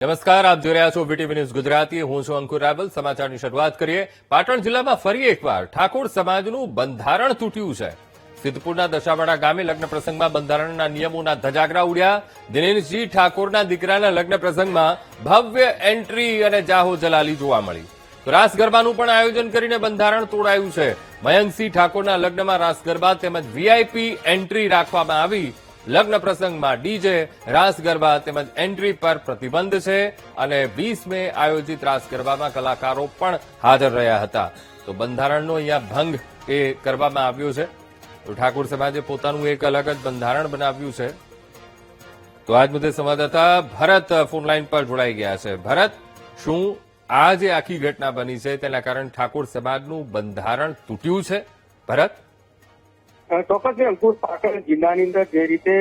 નમસ્કાર, આપ જોઈ રહ્યા છો વીટીવી ન્યૂઝ ગુજરાતી. હું છું અંકુર રાવલ. સમાચારની શરૂઆત કરીએ. પાટણ જિલ્લામાં ફરી એકવાર ઠાકોર સમાજનું બંધારણ તૂટ્યું છે. સિદ્ધપુરના દશાવાડા ગામે લગ્ન પ્રસંગમાં બંધારણના નિયમોના ધજાગરા ઉડ્યા. દિનેશજી ઠાકોરના દીકરાના લગ્ન પ્રસંગમાં ભવ્ય એન્ટ્રી અને જાહો જલાલી જોવા મળી. તો રાસ ગરબાનું પણ આયોજન કરીને બંધારણ તોડાયું છે. મયંકસિંહ ઠાકોરના લગ્નમાં રાસ ગરબા તેમજ વીઆઈપી એન્ટ્રી રાખવામાં આવી. લગ્ન પ્રસંગમાં ડીજે, રાસ ગરબા તેમજ એન્ટ્રી પર પ્રતિબંધ છે અને 20 મે આયોજિત રાસ ગરબામાં કલાકારો પણ હાજર રહ્યા હતા. તો બંધારણનો અહીંયા ભંગ એ કરવામાં આવ્યો છે. તો ઠાકોર સમાજે પોતાનું એક અલગ જ બંધારણ બનાવ્યું છે. તો આજ મુદ્દે સંવાદદાતા ભરત ફોનલાઈન પર જોડાઈ ગયા છે. ભરત, શું આ જે આખી ઘટના બની છે તેના કારણે ઠાકોર સમાજનું બંધારણ તૂટ્યું છે? ભરત, ચોક્કસ અંકુર, પાટણ જિલ્લાની અંદર જે રીતે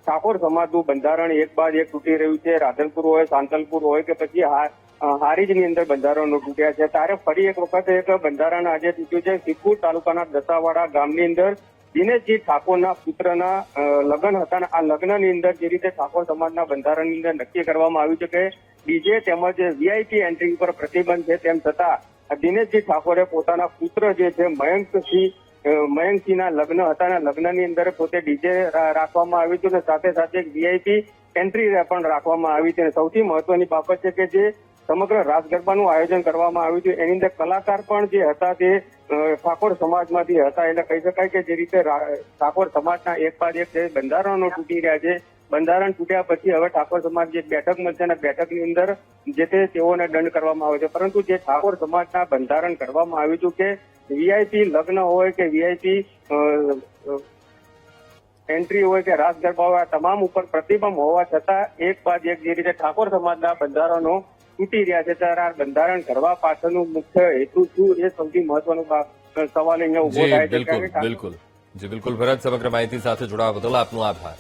ઠાકોર સમાજનું બંધારણ એક બાદ એક તૂટી રહ્યું છે, રાધનપુર હોય, સાંતલપુર હોય કે પછી હારીજની અંદર બંધારણો તૂટ્યા છે, ત્યારે ફરી એક વખત એક બંધારણ આજે તૂટ્યું છે. સિદ્ધપુર તાલુકાના દસાવાડા ગામની અંદર દિનેશજી ઠાકોરના પુત્રના લગ્ન હતા અને આ લગ્નની અંદર જે રીતે ઠાકોર સમાજના બંધારણની અંદર નક્કી કરવામાં આવ્યું છે કે ડીજે તેમજ વીઆઈપી એન્ટ્રી ઉપર પ્રતિબંધ છે, તેમ છતાં દિનેશજી ઠાકોરે પોતાના પુત્ર જે છે મયંકસિંહના લગ્ન હતા અને લગ્નની અંદર પોતે ડીજે રાખવામાં આવ્યું હતું અને સાથે સાથે એક વીઆઈપી એન્ટ્રી પણ રાખવામાં આવી છે. સૌથી મહત્વની બાબત છે કે જે સમગ્ર રાસ ગરબાનું આયોજન કરવામાં આવ્યું હતું એની અંદર કલાકાર પણ જે હતા તે ઠાકોર સમાજમાંથી હતા. એટલે કહી શકાય કે જે રીતે ઠાકોર સમાજના એક બાદ એક બંધારણો તૂટી રહ્યા છે. બંધારણ તૂટ્યા પછી હવે ઠાકોર સમાજ જે બેઠક મળશે અને બેઠકની અંદર જે તે તેઓને દંડ કરવામાં આવે છે. પરંતુ જે ઠાકોર સમાજના બંધારણ કરવામાં આવ્યું હતું કે વીઆઈપી લગ્ન હોય કે વીઆઈપી એન્ટ્રી હોય કે રાસ ગરબા હોય, તમામ ઉપર પ્રતિબંધ હોવા છતાં એક બાદ એક જે રીતે ઠાકોર સમાજના બંધારણો તૂટી રહ્યા છે, ત્યારે આ બંધારણ કરવા પાછળનું મુખ્ય હેતુ શું એ સૌથી મહત્વનો સવાલ અહીંયા ઉભો થાય છે. બિલકુલ ભરત, સમગ્ર માહિતી સાથે જોડાવા બદલ આપનો આભાર.